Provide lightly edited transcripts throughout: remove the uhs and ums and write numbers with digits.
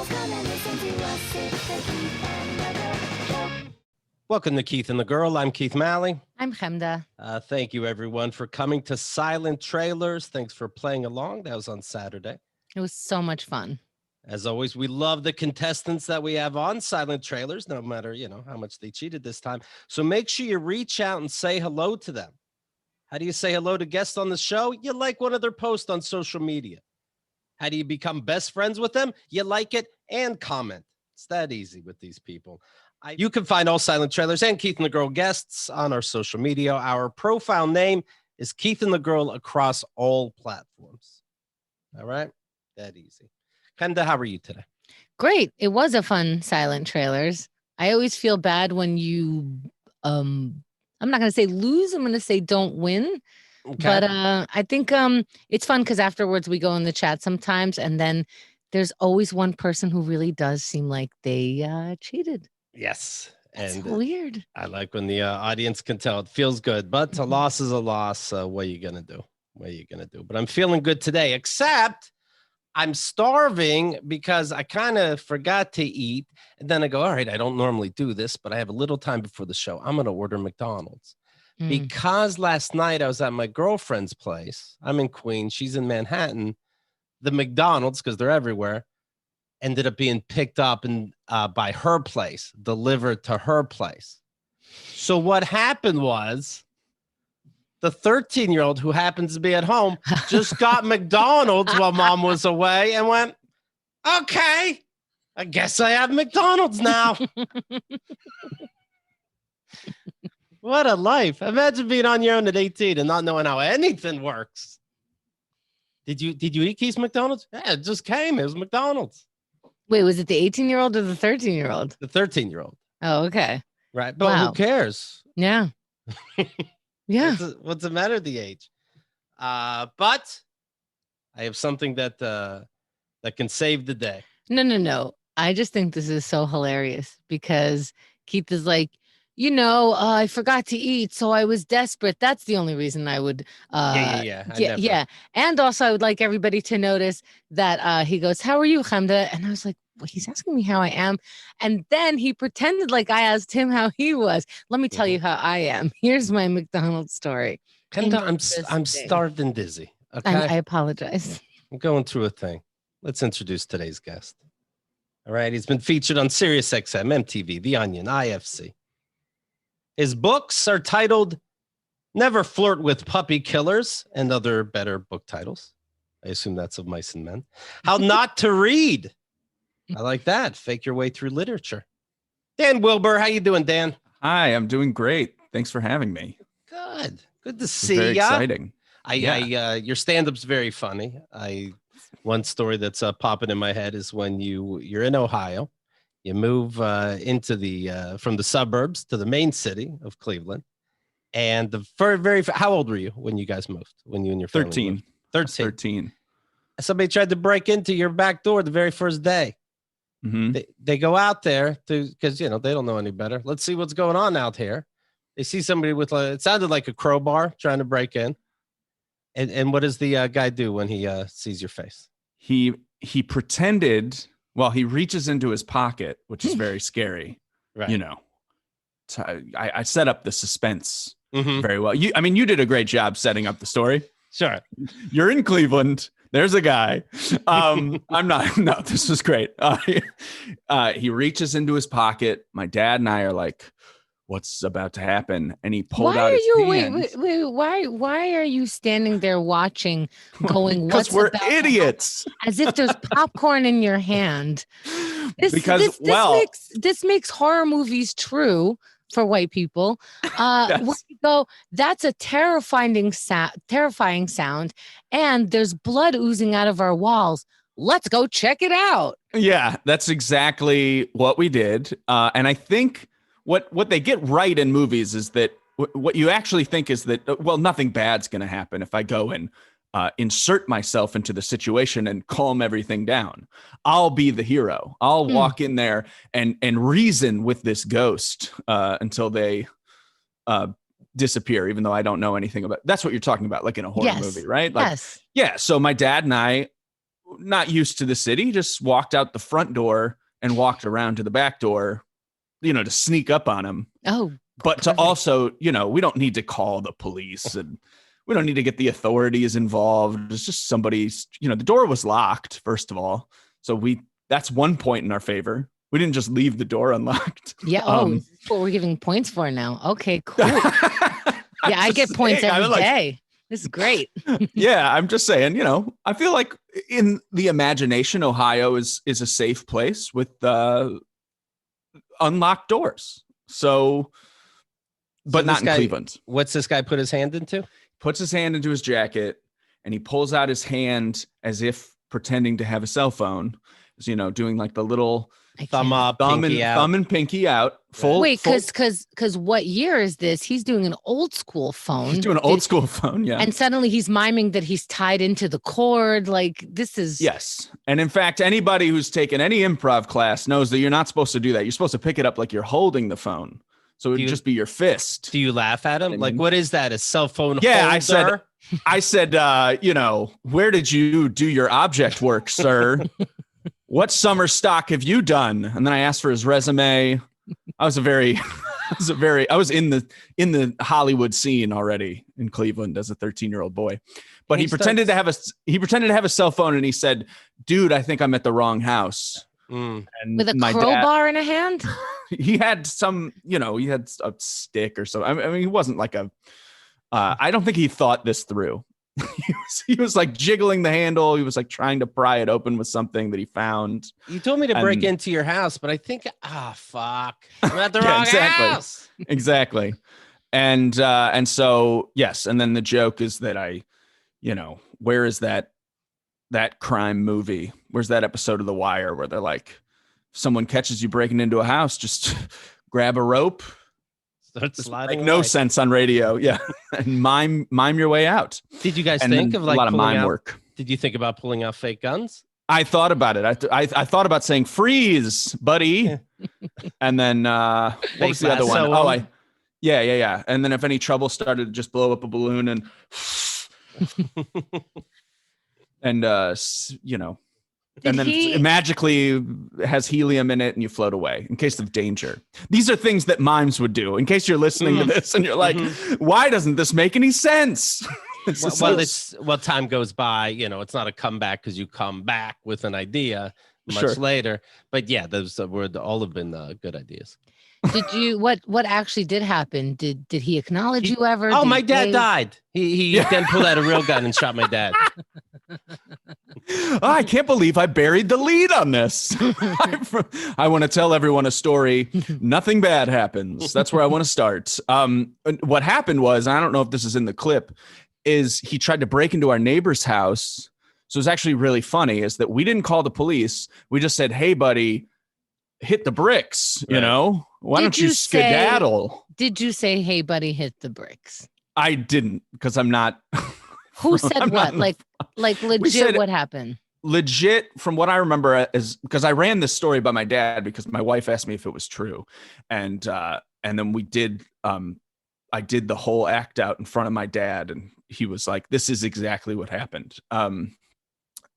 Come and listen to us, it's the Keith and the Girl Show. Welcome to Keith and the Girl. I'm Keith Malley. I'm Chemda. Thank you, everyone, for coming to Silent Trailers. Thanks for playing along. That was on Saturday. It was so much fun. As always, we love the contestants that we have on Silent Trailers, no matter, how much they cheated this time. So make sure you reach out and say hello to them. How do you say hello to guests on the show? You like one of their posts on social media. How do you become best friends with them? You like it and comment. It's that easy with these people. You can find all Silent Trailers and Keith and the Girl guests on our social media. Our profile name is Keith and the Girl across all platforms. All right? That easy. Kenda, how are you today? Great. It was a fun Silent Trailers. I always feel bad when you, I'm not going to say lose. I'm going to say don't win. Okay. But I think it's fun because afterwards we go in the chat sometimes, and then there's always one person who really does seem like they cheated. Yes. That's and weird. I like when the audience can tell. It feels good, but a loss is a loss. What are you going to do? But I'm feeling good today, except I'm starving because I kind of forgot to eat. And then I go, all right, I don't normally do this, but I have a little time before the show. I'm going to order McDonald's. Because last night I was at my girlfriend's place. I'm in Queens. She's in Manhattan. The McDonald's, because they're everywhere, ended up being picked up and by her place, delivered to her place. So what happened was the 13-year-old who happens to be at home just got McDonald's while mom was away and went, okay, I guess I have McDonald's now. What a life. Imagine being on your own at 18 and not knowing how anything works. Did you eat Keith's McDonald's? Yeah, it just came. It was McDonald's. Wait, was it the 18-year-old or the 13-year-old? The 13-year-old. Oh, okay. Right. But who cares? Yeah. Yeah. What's the matter with the age? But I have something that can save the day. No. I just think this is so hilarious because Keith is like, I forgot to eat, so I was desperate. That's the only reason I would. Yeah. And also, I would like everybody to notice that he goes, "How are you, Chemda?" And I was like, well, he's asking me how I am. And then he pretended like I asked him how he was. Let me tell you how I am. Here's my McDonald's story. Chemda, I'm starved and dizzy. Okay, I apologize. I'm going through a thing. Let's introduce today's guest. All right, he's been featured on SiriusXM, MTV, The Onion, IFC. His books are titled Never Flirt with Puppy Killers and other better book titles. I assume that's of Mice and Men. How Not to Read. I like that. Fake your way through literature. Dan Wilbur, how you doing, Dan? Hi, I'm doing great. Thanks for having me. Good to see you. Very exciting. Your stand-up's very funny. One story that's popping in my head is when you're in Ohio. You move into from the suburbs to the main city of Cleveland. And how old were you when you guys moved? When you and your family moved? 13. Somebody tried to break into your back door the very first day. Mm-hmm. They go out there because they don't know any better. Let's see what's going on out here. They see somebody with it sounded like a crowbar trying to break in. And what does the guy do when he sees your face? He pretended. Well, he reaches into his pocket, which is very scary. Right. I set up the suspense very well. You did a great job setting up the story. Sure. You're in Cleveland. There's a guy. I'm not. No, this was great. He reaches into his pocket. My dad and I are like, what's about to happen? And he pulled out his hand. Wait, why are you standing there watching, going, because we're idiots. As if there's popcorn in your hand. This makes horror movies true for white people. When you go, that's a terrifying sound, and there's blood oozing out of our walls. Let's go check it out. Yeah, that's exactly what we did. And I think what they get right in movies is that what you actually think is that, well, nothing bad's going to happen if I go and insert myself into the situation and calm everything down. I'll be the hero. I'll walk in there and reason with this ghost until they disappear, even though I don't know anything about. That's what you're talking about, like in a horror movie, right? Like, yes. Yeah. So my dad and I not used to the city, just walked out the front door and walked around to the back door, to sneak up on him. Oh, but perfect. to also, we don't need to call the police and we don't need to get the authorities involved. It's just somebody's, the door was locked, first of all. So that's one point in our favor. We didn't just leave the door unlocked. Yeah. This is what we're giving points for now. Okay, cool. Yeah, I get points every day. This is great. Yeah, I'm just saying, I feel like in the imagination, Ohio is a safe place with unlocked doors. So, but not in Cleveland. What's this guy put his hand into? Puts his hand into his jacket and he pulls out his hand as if pretending to have a cell phone. Doing like the little thumb up, thumb and pinky out. Wait, because what year is this? He's doing an old school phone. He's doing an old school phone, yeah. And suddenly he's miming that he's tied into the cord. Like this is yes. And in fact, anybody who's taken any improv class knows that you're not supposed to do that. You're supposed to pick it up like you're holding the phone. So it would just be your fist. Do you laugh at him? Like, what is that? A cell phone holder? I said, where did you do your object work, sir? What summer stock have you done? And then I asked for his resume. I was in the Hollywood scene already in Cleveland as a 13-year-old boy. But he pretended to have a cell phone and he said, "Dude, I think I'm at the wrong house." And with a crowbar in a hand? He had some, he had a stick or so. I mean, he wasn't like I don't think he thought this through. He was like jiggling the handle. He was like trying to pry it open with something that he found. You told me to break into your house, but I think, fuck, I'm at the wrong house. Exactly. And so, yes. And then the joke is that where is that crime movie? Where's that episode of The Wire where they're like, someone catches you breaking into a house, just grab a rope. Make no sense on radio. Yeah. And mime your way out. Did you guys think of like a lot of mime work? Did you think about pulling out fake guns? I thought about it. I thought about saying freeze, buddy. And then what was the other one? Yeah. And then if any trouble started, just blow up a balloon and and then it magically has helium in it and you float away in case of danger. These are things that mimes would do. In case you're listening to this and you're like, why doesn't this make any sense? Time goes by, it's not a comeback because you come back with an idea much later. But yeah, those would all have been good ideas. Did you what actually did happen? Did he acknowledge you ever? Oh, my dad died. He then pulled out a real gun and shot my dad. I can't believe I buried the lead on this. I want to tell everyone a story. Nothing bad happens. That's where I want to start. What happened was, I don't know if this is in the clip, is he tried to break into our neighbor's house. So it's actually really funny is that we didn't call the police. We just said, "Hey, buddy, hit the bricks." Right. Why don't you skedaddle? Did you say, "Hey, buddy, hit the bricks"? I didn't, because I'm not. Who said what? Like legit, what happened? Legit, from what I remember, is because I ran this story by my dad because my wife asked me if it was true, and then we did. I did the whole act out in front of my dad, and he was like, "This is exactly what happened."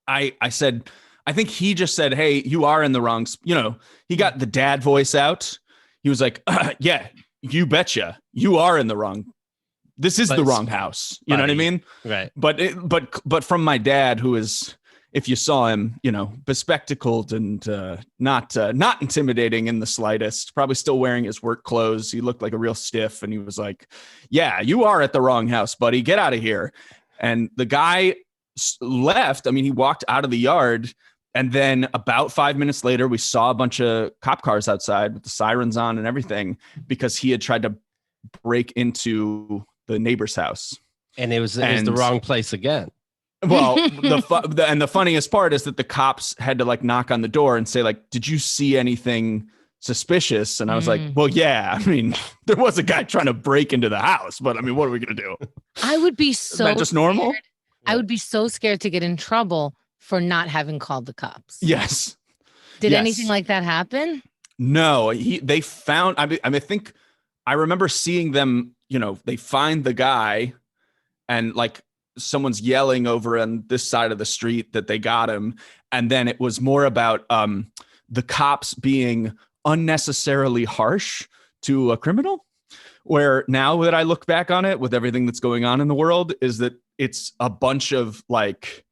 I said, I think he just said, "Hey, you are in the wrong." He got the dad voice out. He was like, "Yeah, you betcha, you are in the wrong. This is the wrong house." You know what I mean? Right. But from my dad, who is, if you saw him, bespectacled and not intimidating in the slightest, probably still wearing his work clothes. He looked like a real stiff, and he was like, "Yeah, you are at the wrong house, buddy. Get out of here." And the guy left. I mean, he walked out of the yard. And then about 5 minutes later, we saw a bunch of cop cars outside with the sirens on and everything because he had tried to break into the neighbor's house. And it was the wrong place again. Well, the funniest part is that the cops had to like knock on the door and say like, "Did you see anything suspicious?" And I was like, "Well, yeah. I mean, there was a guy trying to break into the house, but I mean, what are we going to do?" I would be so Is that just normal? Scared. I would be so scared to get in trouble for not having called the cops. Yes. Did anything like that happen? No, they found, I think I remember seeing them, they find the guy and like someone's yelling over on this side of the street that they got him. And then it was more about the cops being unnecessarily harsh to a criminal, where now that I look back on it with everything that's going on in the world is that it's a bunch of like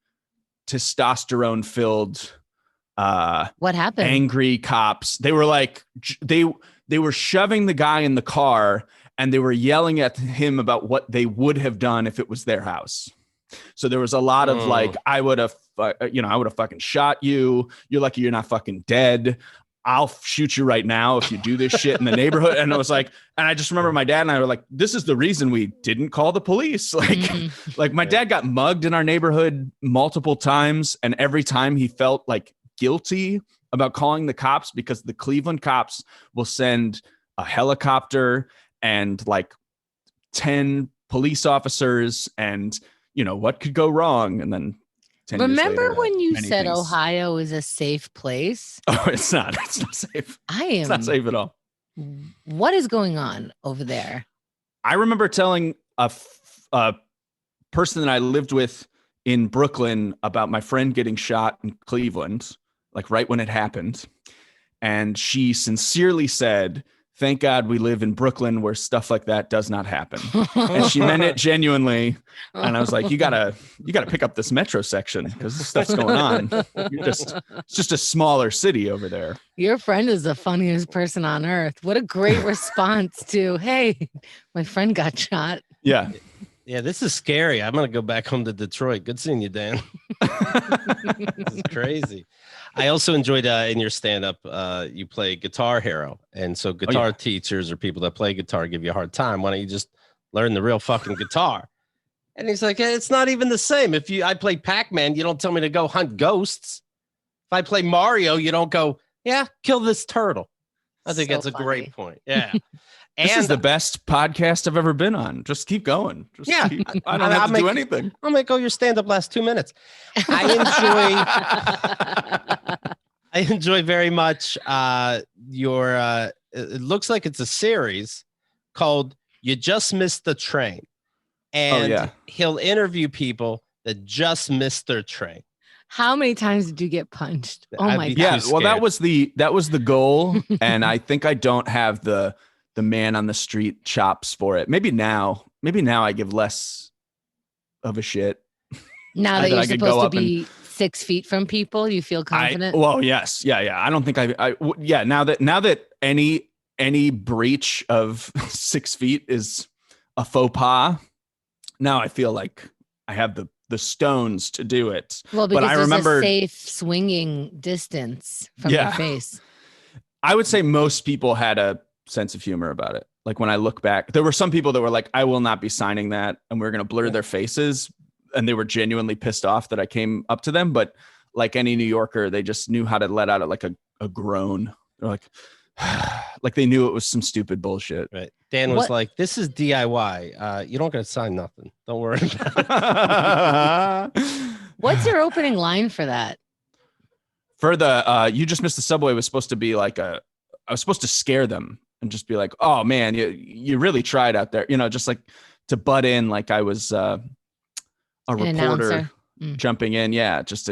testosterone filled what happened? Angry cops. They were like, they were shoving the guy in the car and they were yelling at him about what they would have done if it was their house. So there was a lot of like, I would have fucking shot you. You're lucky you're not fucking dead. I'll shoot you right now if you do this shit in the neighborhood. And I was like, and I just remember my dad and I were like, this is the reason we didn't call the police. Like my dad got mugged in our neighborhood multiple times. And every time he felt like guilty about calling the cops because the Cleveland cops will send a helicopter and like 10 police officers and what could go wrong. And then 10 years remember later, when you said things. Ohio is a safe place? Oh, it's not safe. It's not safe at all. What is going on over there? I remember telling a person that I lived with in Brooklyn about my friend getting shot in Cleveland, like right when it happened. And she sincerely said, thank God we live in Brooklyn where stuff like that does not happen. And she meant it genuinely. And I was like, you gotta pick up this metro section because this stuff's going on. It's just a smaller city over there. Your friend is the funniest person on earth. What a great response to, hey, my friend got shot. Yeah. Yeah, this is scary. I'm going to go back home to Detroit. Good seeing you, Dan. This is crazy. I also enjoyed in your stand-up, you play Guitar Hero. And so guitar teachers or people that play guitar give you a hard time. Why don't you just learn the real fucking guitar? And he's like, hey, it's not even the same. I play Pac-Man, you don't tell me to go hunt ghosts. If I play Mario, you don't go, yeah, kill this turtle. I think that's a great point. Yeah. This is the best podcast I've ever been on. Just keep going. I don't have to do anything. I'll make all your stand-up last 2 minutes. I enjoy very much your it looks like it's a series called You Just Missed the Train. And he'll interview people that just missed their train. How many times did you get punched? Oh my God. Yeah, well, that was the goal. And I think I don't have the man on the street chops for it. Maybe now I give less of a shit. Now that you're supposed to be 6 feet from people, you feel confident? Yes. Yeah. I don't think now that any breach of 6 feet is a faux pas, now I feel like I have the stones to do it. Well, because I remember a safe swinging distance from your face. I would say most people had a sense of humor about it. Like when I look back, there were some people that were like, I will not be signing that. And we're going to blur their faces. And they were genuinely pissed off that I came up to them. But like any New Yorker, they just knew how to let out like a groan. They're like, like they knew it was some stupid bullshit. Right. Dan was like, this is DIY. You don't got to sign nothing. Don't worry about it. What's your opening line for that? For the, you just missed the subway was supposed to be like I was supposed to scare them and just be like, oh man, you really tried out there. Just like to butt in like I was a reporter jumping in. Yeah. Just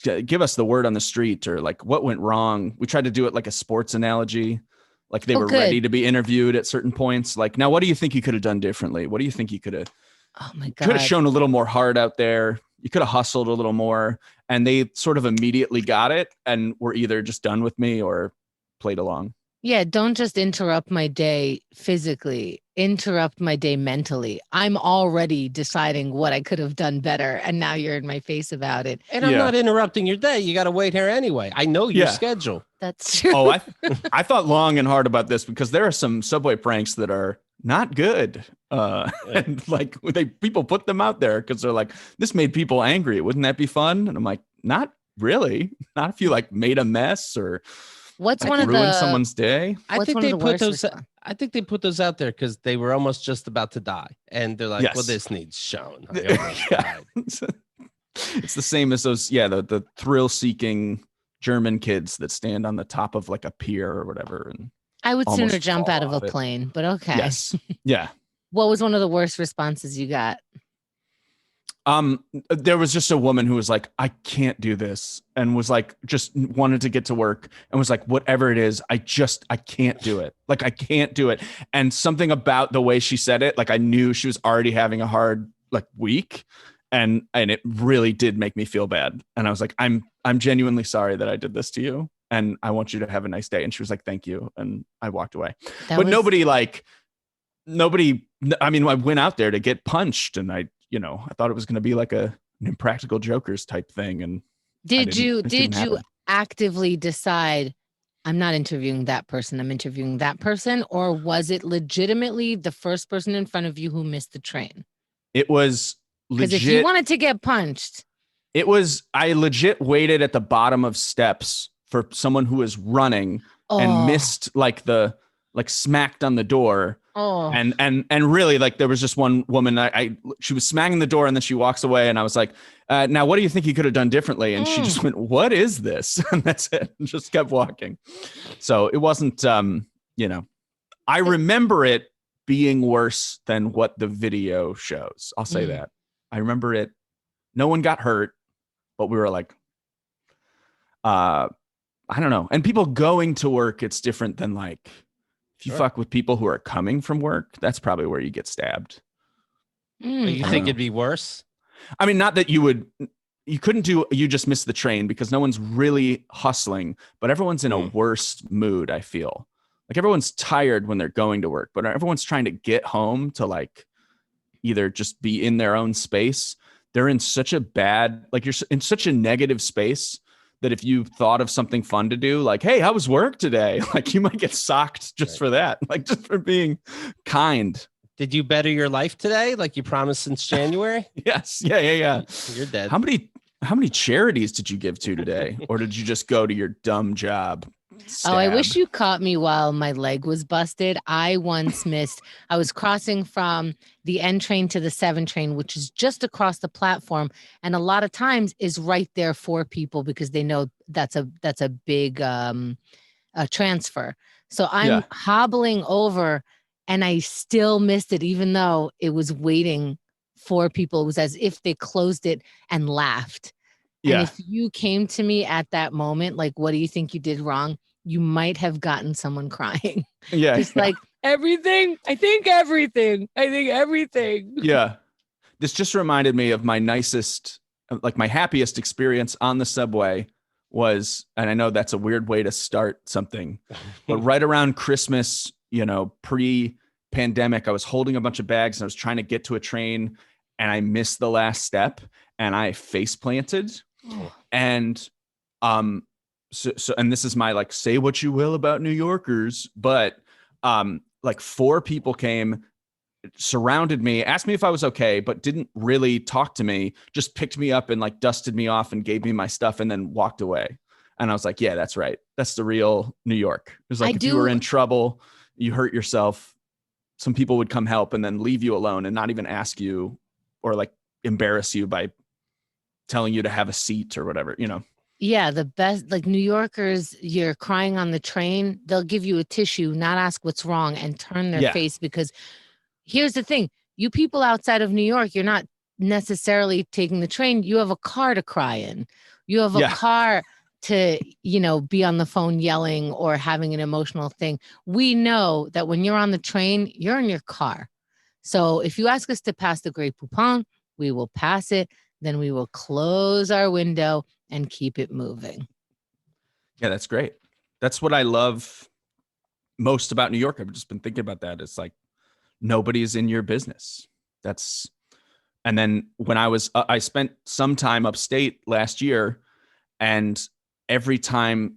to give us the word on the street or like what went wrong. We tried to do it like a sports analogy. Like they were ready to be interviewed at certain points. Like, now, what do you think you could have done differently? What do you think you could have? Oh my God. Could have shown a little more heart out there. You could have hustled a little more. And they sort of immediately got it and were either just done with me or played along. Yeah, don't just interrupt my day physically, interrupt my day mentally. I'm already deciding what I could have done better, and now you're in my face about it. And I'm not interrupting your day. You got to wait here anyway. I know your schedule. That's true. Oh, I thought long and hard about this because there are some subway pranks that are not good. And like people put them out there because they're like, this made people angry. Wouldn't that be fun? And I'm like, not really. Not if you like made a mess or what's like one of ruined the someone's day. I think they put those out there because they were almost just about to die, and they're like, "Well, this needs shown." It's the same as those, the thrill-seeking German kids that stand on the top of like a pier or whatever. And I would sooner jump out of a plane, but okay. Yes. Yeah. What was one of the worst responses you got? There was just a woman who was like, I can't do this, and was like, just wanted to get to work and was like, whatever it is, I can't do it. Like, I can't do it. And something about the way she said it, like I knew she was already having a hard like week. And it really did make me feel bad. And I was like, I'm genuinely sorry that I did this to you. And I want you to have a nice day. And she was like, thank you. And I walked away. But nobody, I mean, I went out there to get punched, and I thought it was going to be like an Impractical Jokers type thing. And did you actively decide, I'm not interviewing that person, I'm interviewing that person? Or was it legitimately the first person in front of you who missed the train? It was legit. Because if you wanted to get punched. I legit waited at the bottom of steps for someone who was running and missed smacked on the door. Oh. And really, like, there was just one woman, she was smacking the door, and then she walks away, and I was like, now what do you think you could have done differently? And she just went, what is this? And that's it. And just kept walking. So it wasn't, I remember it being worse than what the video shows. I'll say that. I remember it. No one got hurt, but we were like, I don't know. And people going to work, it's different than like, if you fuck with people who are coming from work, that's probably where you get stabbed. You think it'd be worse? I mean, not that you just missed the train, because no one's really hustling, but everyone's in a worse mood, I feel. Like, everyone's tired when they're going to work, but everyone's trying to get home to like either just be in their own space. They're in such a bad, like, you're in such a negative space that if you thought of something fun to do, like, hey, how was work today? Like, you might get socked just for that, like, just for being kind. Did you better your life today, like you promised since January? Yes. Yeah. You're dead. How many charities did you give to today? Or did you just go to your dumb job? Stab? Oh, I wish you caught me while my leg was busted. I once I was crossing from the N train to the 7 train, which is just across the platform. And a lot of times is right there for people because they know that's a big transfer. So I'm hobbling over, and I still missed it, even though it was waiting for people. It was as if they closed it and laughed. Yeah. And if you came to me at that moment, like, what do you think you did wrong? You might have gotten someone crying. Yeah. Just like, everything. I think everything. Yeah. This just reminded me of my my happiest experience on the subway was, and I know that's a weird way to start something, but right around Christmas, pre-pandemic, I was holding a bunch of bags and I was trying to get to a train, and I missed the last step and I face planted. And so and this is my like, say what you will about New Yorkers, but like 4 people came, surrounded me, asked me if I was okay, but didn't really talk to me, just picked me up and like dusted me off and gave me my stuff and then walked away. And I was like, yeah, that's right. That's the real New York. It was like, if you were in trouble, you hurt yourself, some people would come help and then leave you alone and not even ask you or like embarrass you by telling you to have a seat or whatever, Yeah, the best, like, New Yorkers, you're crying on the train, they'll give you a tissue, not ask what's wrong, and turn their face. Because here's the thing, you people outside of New York, you're not necessarily taking the train. You have a car to cry in. You have a car to, be on the phone yelling or having an emotional thing. We know that when you're on the train, you're in your car. So if you ask us to pass the Grey Poupon, we will pass it. Then we will close our window and keep it moving. Yeah, that's great. That's what I love most about New York. I've just been thinking about that. It's like, nobody's in your business. And then when I spent some time upstate last year, and every time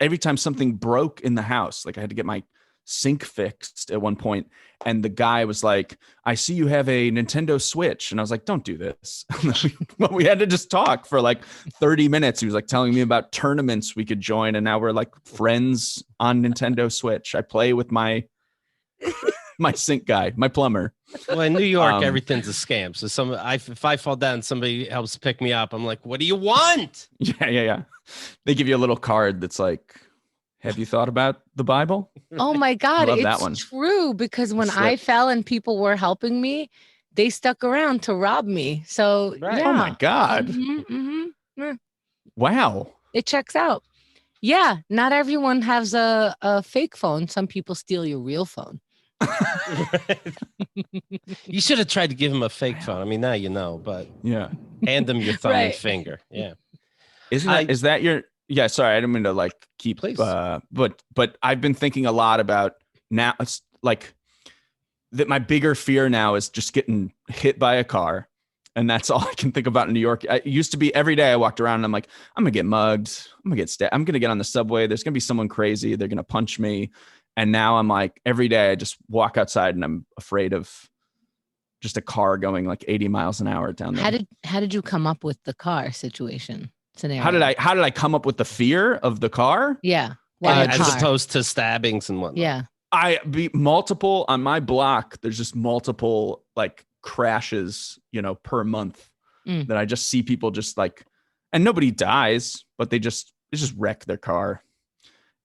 every time something broke in the house, like I had to get my sink fixed at one point, and the guy was like, I see you have a Nintendo Switch, and I was like, don't do this. But we had to just talk for like 30 minutes. He was like telling me about tournaments we could join, and now we're like friends on Nintendo Switch. I play with my sink guy, my plumber. Well, in New York, everything's a scam. So if I fall down, somebody helps pick me up. I'm like, what do you want? Yeah. They give you a little card that's like, have you thought about the Bible? Oh my God, it's true. Because when I fell and people were helping me, they stuck around to rob me. So Right. yeah. Oh my God. Wow. It checks out. Yeah, not everyone has a fake phone. Some people steal your real phone. You should have tried to give him a fake phone. I mean, now you know, but Yeah. hand him your thumb and Right. finger. Yeah. Is that your, yeah, sorry, I didn't mean to like keep, Please. but I've been thinking a lot about now, it's like that my bigger fear now is just getting hit by a car. And that's all I can think about in New York. It used to be every day I walked around and I'm like, I'm gonna get mugged. I'm gonna get stabbed. I'm gonna get on the subway. There's gonna be someone crazy. They're gonna punch me. And now I'm like, every day I just walk outside and I'm afraid of just a car going like 80 miles an hour down there. How did you come up with the car scenario? How did I come up with the fear of the car? Yeah. Why a As car? opposed to stabbings and whatnot. Yeah. I be multiple on my block. There's just multiple like crashes, per month that I just see people just like, and nobody dies, but they just wreck their car.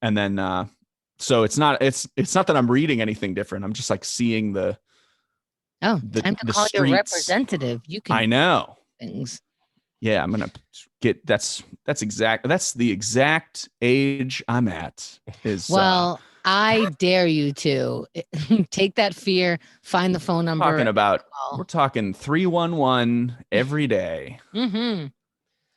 And then, so it's not that I'm reading anything different. I'm just like seeing the Oh, time to call your streets. Representative. You can I know. things. Yeah, I'm gonna get that's the exact age I'm at. Well, I dare you to take that fear, find the phone number. talking about we're talking 311 every day. Mm-hmm.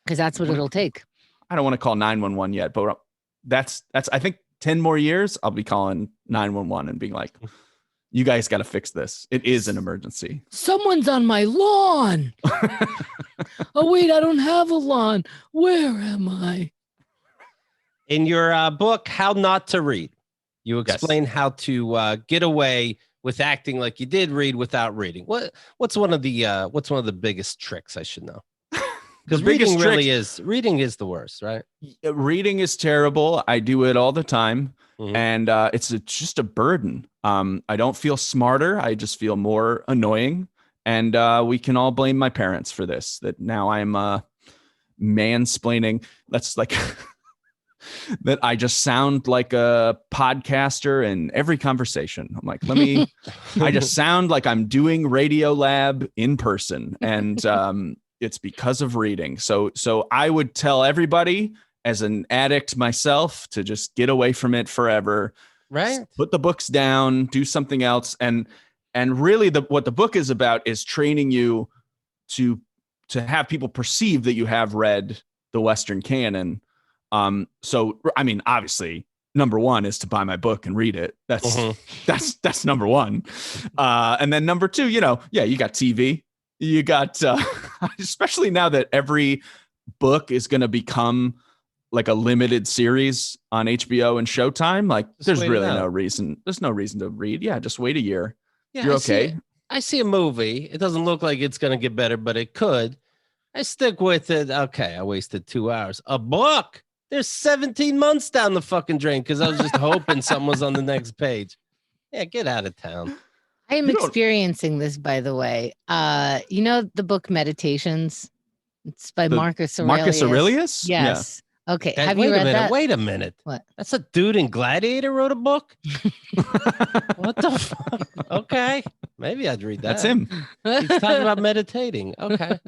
Because that's what it'll take. I don't want to call 911 yet, but that's I think 10 more years I'll be calling 911 and being like, you guys got to fix this. It is an emergency. Someone's on my lawn. Oh wait, I don't have a lawn. Where am I? In your book, How Not to Read, you explain how to get away with acting like you did read without reading. What's one of the biggest tricks I should know? Because reading is the worst, right? Reading is terrible. I do it all the time. Mhm. And it's just a burden. I don't feel smarter. I just feel more annoying. And we can all blame my parents for this, that now I'm mansplaining. That's like that I just sound like a podcaster in every conversation. I'm like, I just sound like I'm doing Radio Lab in person. And it's because of reading. So I would tell everybody, as an addict myself, to just get away from it forever. Right. Put the books down, do something else. And really what the book is about is training you to have people perceive that you have read the Western canon. So, I mean, obviously, number one is to buy my book and read it. That's number one. And then number two, you got TV. You got, especially now that every book is going to become like a limited series on HBO and Showtime. Like there's really no reason. There's no reason to read. Yeah. Just wait a year. Yeah, You're okay. I see a movie. It doesn't look like it's going to get better, but it could. I stick with it. Okay. I wasted 2 hours. A book. There's 17 months down the fucking drain because I was just hoping something was on the next page. Yeah. Get out of town. I am experiencing this, by the way. The book Meditations? It's by Marcus Aurelius. Marcus Aurelius? Yes. Yeah. Okay. Have you read that? Wait a minute. What? That's a dude in Gladiator wrote a book? What the fuck? Okay. Maybe I'd read that. That's him. He's talking about meditating. Okay.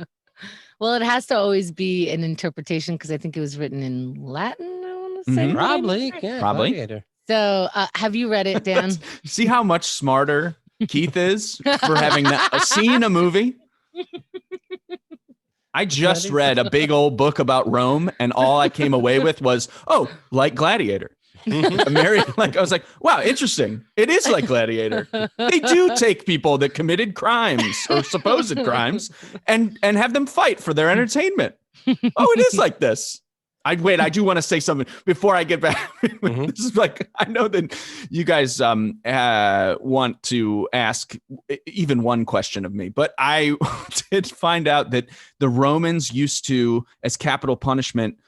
Well, it has to always be an interpretation because I think it was written in Latin, I want to say. Mhm. Probably. Yeah, Probably. Gladiator. So have you read it, Dan? See how much smarter Keith is for having seen a movie? I just read a big old book about Rome, and all I came away with was, like Gladiator. I was like, wow, interesting. It is like Gladiator. They do take people that committed crimes or supposed crimes and have them fight for their entertainment. Oh, it is like this. I do want to say something before I get back. This is like, I know that you guys want to ask even one question of me, but I did find out that the Romans used to, as capital punishment,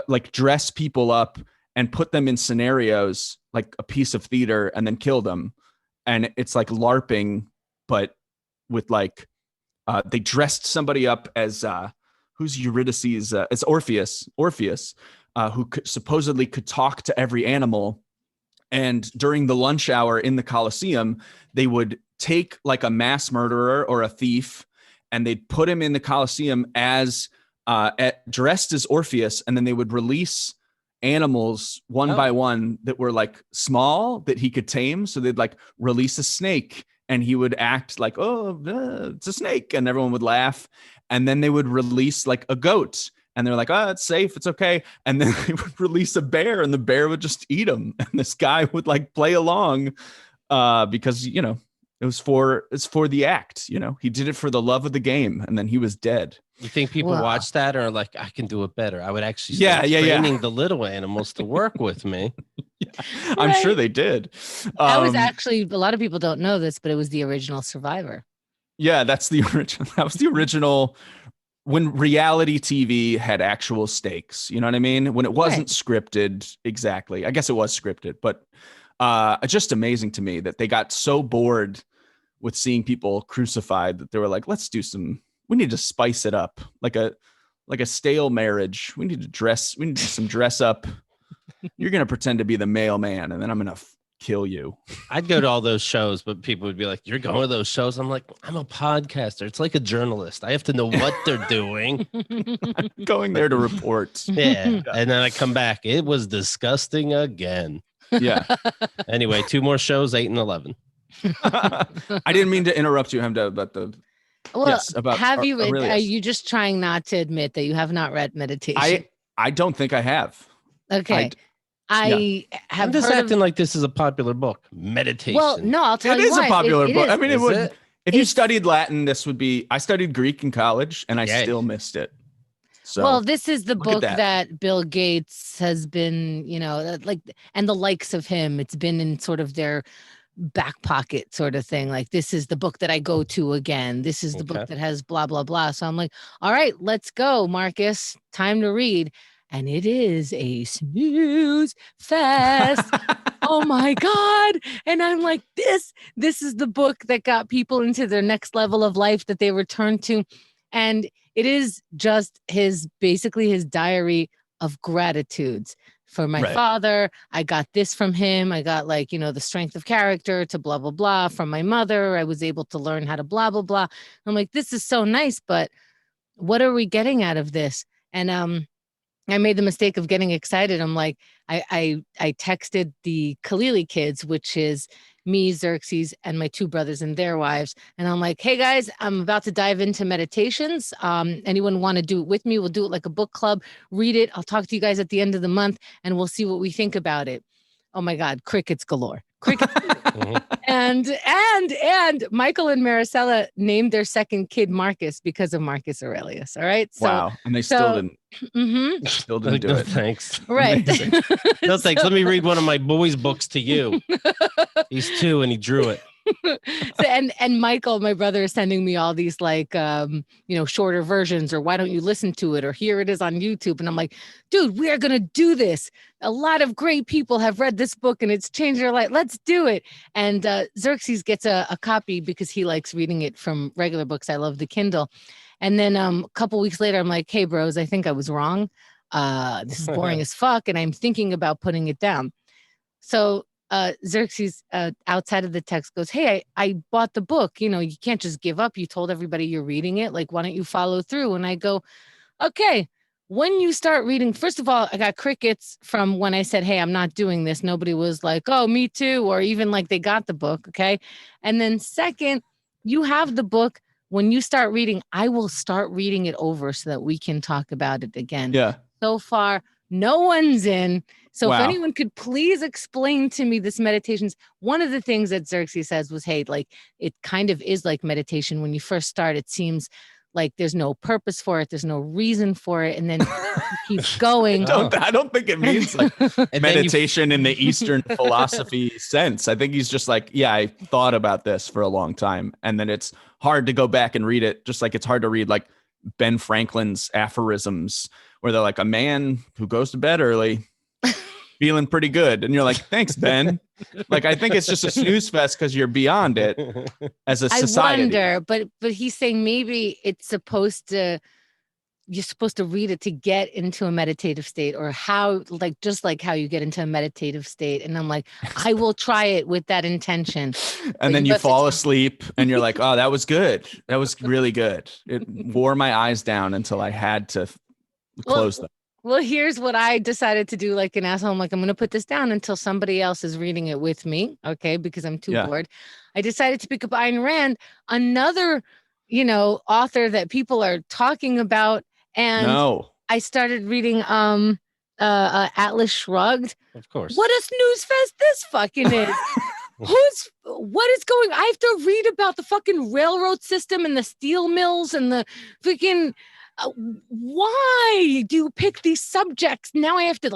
like dress people up and put them in scenarios like a piece of theater and then kill them. And it's like LARPing, but with like, they dressed somebody up as, who's Eurydice's? It's Orpheus, who supposedly could talk to every animal. And during the lunch hour in the Colosseum, they would take like a mass murderer or a thief, and they'd put him in the Colosseum as dressed as Orpheus, and then they would release animals one by one that were like small that he could tame. So they'd like release a snake, and he would act like, oh, it's a snake, and everyone would laugh. And then they would release like a goat, and they're like, oh, it's safe, it's okay. And then they would release a bear, and the bear would just eat him. And this guy would like play along because, you know, it's for the act. You know, he did it for the love of the game, and then he was dead. You think people watch that or like, I can do it better? I would actually start training the little animals to work with me. I'm sure they did. That was actually, a lot of people don't know this, but it was the original Survivor. Yeah, that's the original. That was the original when reality TV had actual stakes. You know what I mean? When it wasn't scripted exactly. I guess it was scripted, but just amazing to me that they got so bored with seeing people crucified that they were like, we need to spice it up, like a stale marriage. We need to do some dress up. You're going to pretend to be the mailman, and then I'm going to kill you. I'd go to all those shows, but people would be like, you're going to those shows? I'm like, I'm a podcaster. It's like a journalist. I have to know what they're doing. I'm going there to report. Yeah. And then I come back. It was disgusting again. Yeah. Anyway, 2 more shows, 8 and 11. I didn't mean to interrupt you, Hamda, but have you read, are you just trying not to admit that you have not read Meditation? I don't think I have. Okay. I have I'm just acting like this is a popular book. Meditation. Well, no, I'll tell you why. It is a popular book. I mean, it would. It? If you studied Latin, this would be. I studied Greek in college, and I still missed it. So, well, this is the book that Bill Gates has been, you know, like, and the likes of him. It's been in sort of their back pocket sort of thing. Like, this is the book that I go to again. This is the book that has blah, blah, blah. So I'm like, all right, let's go, Marcus. Time to read. And it is a snooze fest. Oh my God. And I'm like, this is the book that got people into their next level of life that they return to. And it is just basically his diary of gratitudes for my father. I got this from him. I got, like, you know, the strength of character to blah, blah, blah. From my mother, I was able to learn how to blah, blah, blah. I'm like, this is so nice, but what are we getting out of this? And, I made the mistake of getting excited. I'm like, I texted the Kalili kids, which is me, Xerxes, and my 2 brothers and their wives. And I'm like, hey guys, I'm about to dive into Meditations. Anyone want to do it with me? We'll do it like a book club, read it. I'll talk to you guys at the end of the month, and we'll see what we think about it. Oh my God, crickets galore. Crickets. And Michael and Maricela named their second kid Marcus because of Marcus Aurelius. All right. So, wow. And they still didn't. Mm-hmm. Still didn't do it. Thanks. Right. No thanks. Let me read one of my boys' books to you. He's 2 and he drew it. So, and Michael, my brother, is sending me all these, like, you know, shorter versions, or why don't you listen to it, or here it is on YouTube. And I'm like, dude, we are going to do this. A lot of great people have read this book and it's changed their life. Let's do it. And Xerxes gets a copy because he likes reading it from regular books. I love the Kindle. And then a couple weeks later, I'm like, hey, bros, I think I was wrong. This is boring as fuck. And I'm thinking about putting it down. So Xerxes, outside of the text, goes, hey, I bought the book. You know, you can't just give up. You told everybody you're reading it. Like, why don't you follow through? And I go, okay, when you start reading, first of all, I got crickets from when I said, hey, I'm not doing this. Nobody was like, oh, me too. Or even like they got the book. Okay. And then second, you have the book. When you start reading, I will start reading it over so that we can talk about it again. Yeah. So far, no one's in. So if anyone could please explain to me this meditations. One of the things that Xerxes says was, hey, like, it kind of is like meditation. When you first start, it seems like there's no purpose for it. There's no reason for it. And then keeps going. I don't think it means like meditation in the Eastern philosophy sense. I think he's just like, yeah, I thought about this for a long time. And then it's hard to go back and read it. Just like it's hard to read like Ben Franklin's aphorisms where they're like, a man who goes to bed early, feeling pretty good. And you're like, thanks, Ben. Like, I think it's just a snooze fest because you're beyond it as a society. I wonder, but he's saying maybe it's supposed to you're supposed to read it to get into a meditative state, or how, like, just like how you get into a meditative state. And I'm like, I will try it with that intention. And then you fall asleep and you're like, oh, that was good. That was really good. It wore my eyes down until I had to close them. Well, here's what I decided to do, like an asshole. I'm like, I'm going to put this down until somebody else is reading it with me. Okay. Because I'm too bored. I decided to pick up Ayn Rand, another, author that people are talking about. And I started reading Atlas Shrugged. Of course. What a snooze fest this fucking is. What is going? I have to read about the fucking railroad system and the steel mills and the freaking. Why do you pick these subjects? Now I have to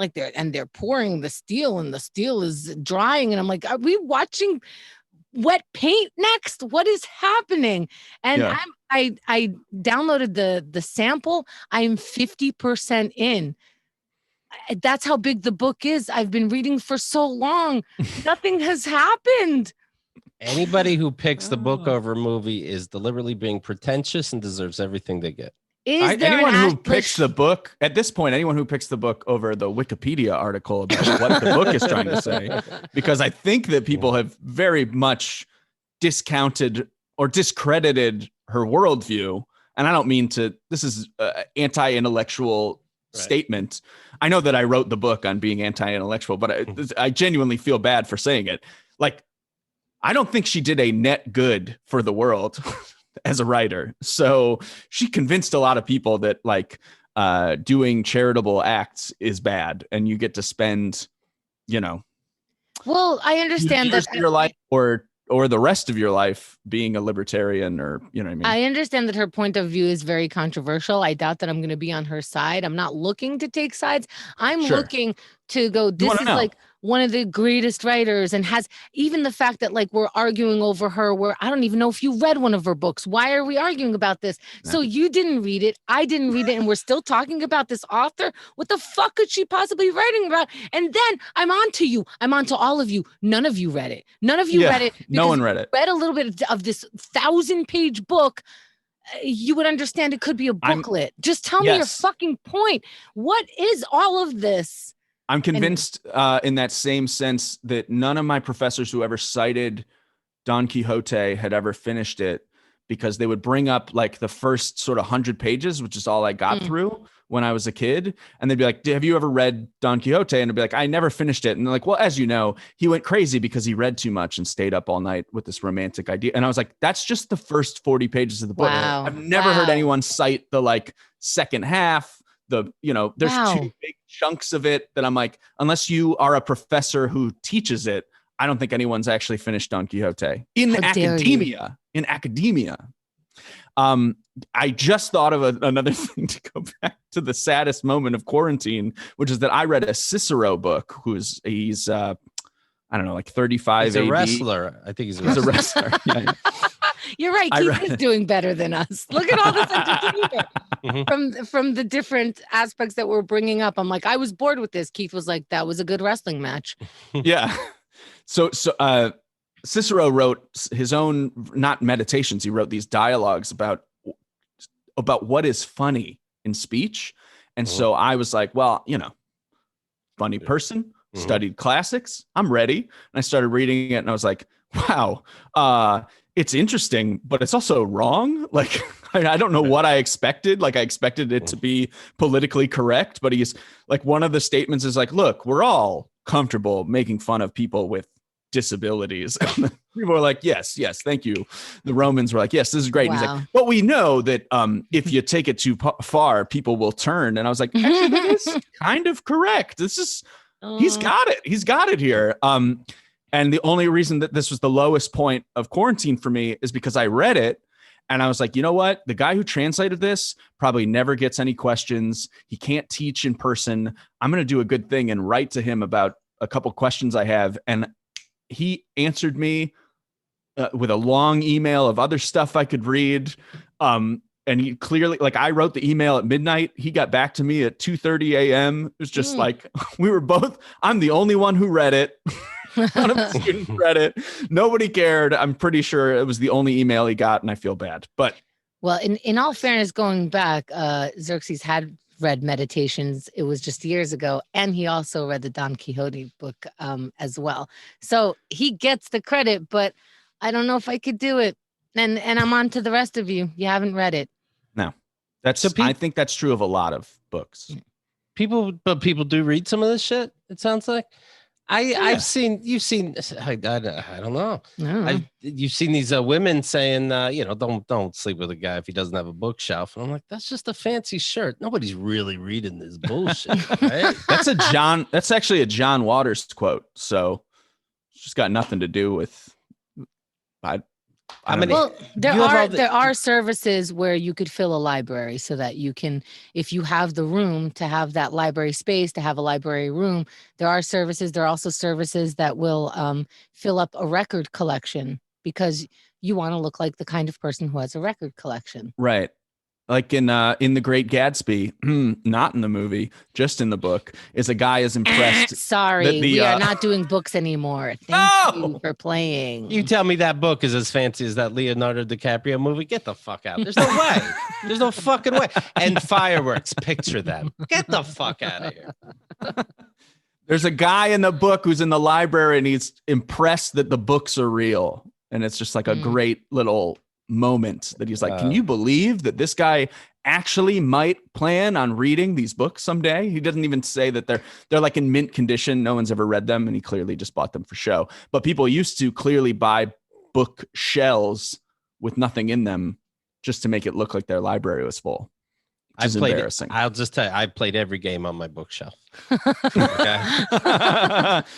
they're pouring the steel and the steel is drying. And I'm like, are we watching wet paint next? What is happening? And I downloaded the sample. I'm 50% in. That's how big the book is. I've been reading for so long. Nothing has happened. Anybody who picks the book over movie is deliberately being pretentious and deserves everything they get. Anyone who picks the book at this point, anyone who picks the book over the Wikipedia article about what the book is trying to say, because I think that people have very much discounted or discredited her worldview. And I don't mean to, this is anti-intellectual statement. I know that I wrote the book on being anti-intellectual, but I genuinely feel bad for saying it. Like, I don't think she did a net good for the world as a writer. So she convinced a lot of people that doing charitable acts is bad and you get to spend, well, I understand that your life or the rest of your life being a libertarian, or what I mean? I understand that her point of view is very controversial. I doubt that I'm going to be on her side. I'm not looking to take sides. I'm looking to go, this is like one of the greatest writers, and has even the fact that we're arguing over her, where I don't even know if you read one of her books. Why are we arguing about this? So you didn't read it. I didn't read it. And we're still talking about this author. What the fuck could she possibly be writing about? And then I'm on to you. I'm on to all of you. None of you read it. None of you read it. No one read it. Read a little bit of this 1,000-page book. You would understand it could be a booklet. Just tell me your fucking point. What is all of this? I'm convinced in that same sense that none of my professors who ever cited Don Quixote had ever finished it, because they would bring up the first sort of 100 pages, which is all I got through when I was a kid. And they'd be like, have you ever read Don Quixote? And I'd be like, I never finished it. And they're like, well, as you know, he went crazy because he read too much and stayed up all night with this romantic idea. And I was like, that's just the first 40 pages of the book. Wow. I've never heard anyone cite the second half. There's two big chunks of it that I'm like, unless you are a professor who teaches it, I don't think anyone's actually finished Don Quixote in academia. I just thought of another thing to go back to the saddest moment of quarantine, which is that I read a Cicero book. He's I don't know, 35. He's a wrestler. I think he's a wrestler. Yeah. You're right. Keith is doing better than us. Look at all this entertainment from the different aspects that we're bringing up. I'm like, I was bored with this. Keith was like, that was a good wrestling match. Yeah. So Cicero wrote his own, not meditations. He wrote these dialogues about what is funny in speech. And so I was like, well, funny person, studied classics. I'm ready. And I started reading it and I was like, wow, it's interesting, but it's also wrong. I don't know what I expected. I expected it to be politically correct, but he's one of the statements is look, we're all comfortable making fun of people with disabilities. People are like, yes, thank you. The Romans were like, yes, this is great. And he's like, but we know that if you take it too far, people will turn. And I was like, actually, that is kind of correct. This is, he's got it. He's got it here. And the only reason that this was the lowest point of quarantine for me is because I read it and I was like, you know what? The guy who translated this probably never gets any questions. He can't teach in person. I'm going to do a good thing and write to him about a couple questions I have. And he answered me with a long email of other stuff I could read. And he clearly, I wrote the email at midnight. He got back to me at 2:30 a.m. It was just we were both, I'm the only one who read it. None of the students read it. Nobody cared. I'm pretty sure it was the only email he got, and I feel bad. But Well, in all fairness, going back, Xerxes had read Meditations. It was just years ago, and he also read the Don Quixote book as well. So he gets the credit, but I don't know if I could do it. And I'm on to the rest of you. You haven't read it. No, that's. I think that's true of a lot of books. People do read some of this shit. It sounds like. You've seen. I don't know. No. You've seen these women saying, don't sleep with a guy if he doesn't have a bookshelf. And I'm like, that's just a fancy shirt. Nobody's really reading this bullshit. Right? That's actually a John Waters quote. So it's just got nothing to do with. Well, there are services where you could fill a library so that you can, if you have the room to have that library space, to have a library room, there are services. There are also services that will fill up a record collection because you want to look like the kind of person who has a record collection. Right. Like in The Great Gatsby, not in the movie, just in the book, is a guy is impressed. Sorry, we are not doing books anymore. Thank you for playing. You tell me that book is as fancy as that Leonardo DiCaprio movie? Get the fuck out. There's no way. There's no fucking way. And fireworks, picture them. Get the fuck out of here. There's a guy in the book who's in the library and he's impressed that the books are real. And it's just like a great little moment that he's like, can you believe that this guy actually might plan on reading these books someday? He doesn't even say that they're like in mint condition. No one's ever read them. And he clearly just bought them for show. But people used to clearly buy book shelves with nothing in them just to make it look like their library was full. Embarrassing. I'll just tell you, I played every game on my bookshelf. Okay?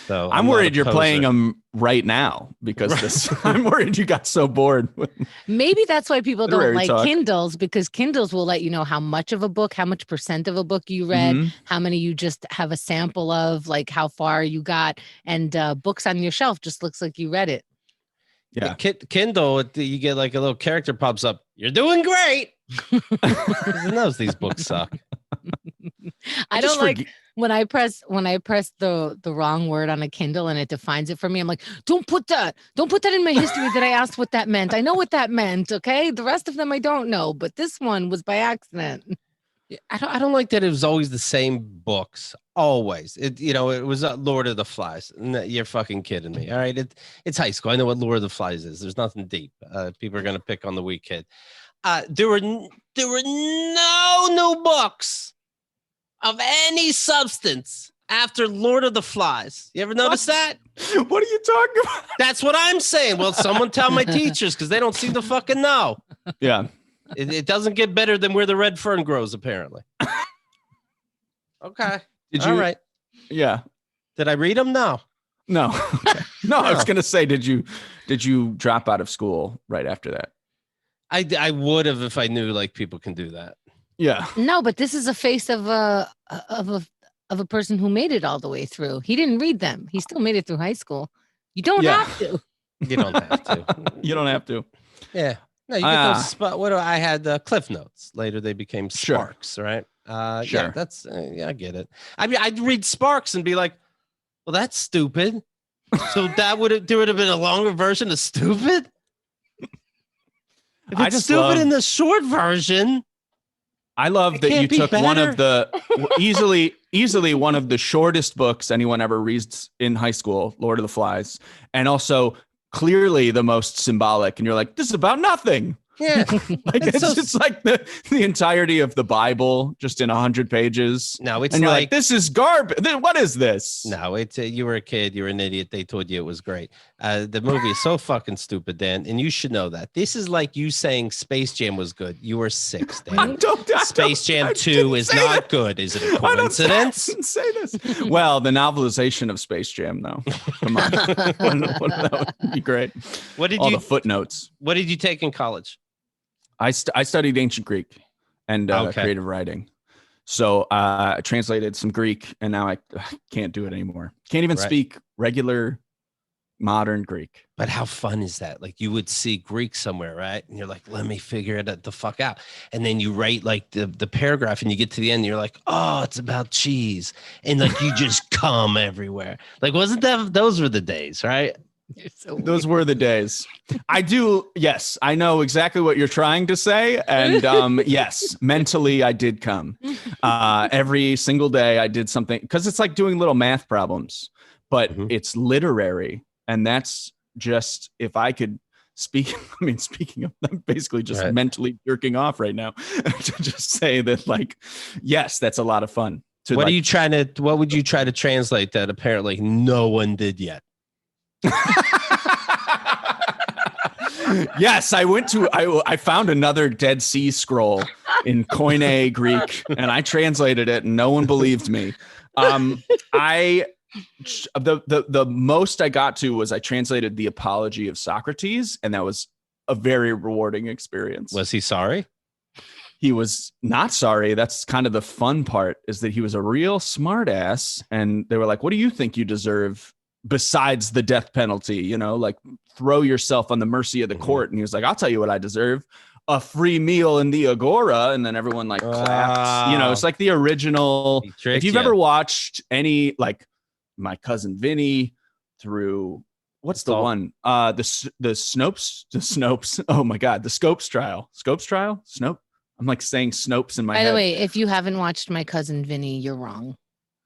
So I'm worried you're playing them right now because I'm worried you got so bored. Maybe that's why people don't like Kindles, because Kindles will let you know how much of a book, how much % of a book you read, how many you just have a sample of, like how far you got, and books on your shelf just looks like you read it. Yeah. Kindle, you get like a little character pops up. You're doing great. Who knows these books suck? I don't like when I press the wrong word on a Kindle and it defines it for me. I'm like, don't put that in my history that I asked what that meant. I know what that meant. Okay. The rest of them I don't know, but this one was by accident. I don't like that it was always the same books. Always. It was Lord of the Flies. You're fucking kidding me. All right. It's high school. I know what Lord of the Flies is. There's nothing deep. People are gonna pick on the weak kid. There were no new books of any substance after Lord of the Flies. You ever notice that? What are you talking about? That's what I'm saying. Well, someone tell my teachers because they don't seem to fucking know. Yeah. It doesn't get better than where the red fern grows, apparently. Okay. All right. Yeah. Did I read them? No. No. No, I was gonna say, did you drop out of school right after that? I would have if I knew like people can do that. Yeah. No, but this is a face of a person who made it all the way through. He didn't read them. He still made it through high school. You don't have to. You don't have to. You don't have to. Yeah. No, you get those. What do I had? Cliff Notes. Later they became Sparks, right? Sure. Yeah, that's I get it. I mean, I'd read Sparks and be like, well, that's stupid. So there would have been a longer version of stupid. If it's stupid in the short version. I love that you took one of the easily one of the shortest books anyone ever reads in high school, Lord of the Flies, and also clearly the most symbolic. And you're like, this is about nothing. Yeah. Like it's just like the entirety of the Bible just in 100 pages. No, it's and you're like this is garbage. What is this? No, it's you were a kid, you were an idiot. They told you it was great. The movie is so fucking stupid, Dan, and you should know that. This is like you saying Space Jam was good. You were 6, Dan. Space Jam 2 is not good. Is it a coincidence? I didn't say this. Well, the novelization of Space Jam, though. Come on, that would be great. The footnotes? What did you take in college? I studied ancient Greek and creative writing. So I translated some Greek and now I can't do it anymore. Can't even speak regular modern Greek. But how fun is that? Like you would see Greek somewhere, right? And you're like, let me figure it the fuck out. And then you write like the paragraph and you get to the end and you're like, oh, it's about cheese. And like you just come everywhere. Like, wasn't that, those were the days, right? You're so Those weird. were the days. I do. Yes, I know exactly what you're trying to say. And yes, mentally, I did come. Every single day, I did something because it's like doing little math problems, but it's literary. And that's just if I could speak. I mean, speaking of, I'm basically just mentally jerking off right now to just say that, like, yes, that's a lot of fun. What would you try to translate that apparently no one did yet? Yes, I found another Dead Sea Scroll in Koine Greek, and I translated it, and no one believed me. The most I got to was I translated the Apology of Socrates, and that was a very rewarding experience. Was he sorry? He was not sorry. That's kind of the fun part, is that he was a real smart ass, and they were like, "What do you think you deserve besides the death penalty? You know, like, throw yourself on the mercy of the court." And he was like, "I'll tell you what I deserve: a free meal in the Agora." And then everyone like clapped. You know, it's like the original. If you've ever watched any, like, My Cousin Vinny, through what's the one? The Snopes. Oh my God, the Scopes trial. Snope. I'm like saying Snopes in my head. By the way, if you haven't watched My Cousin Vinny, you're wrong.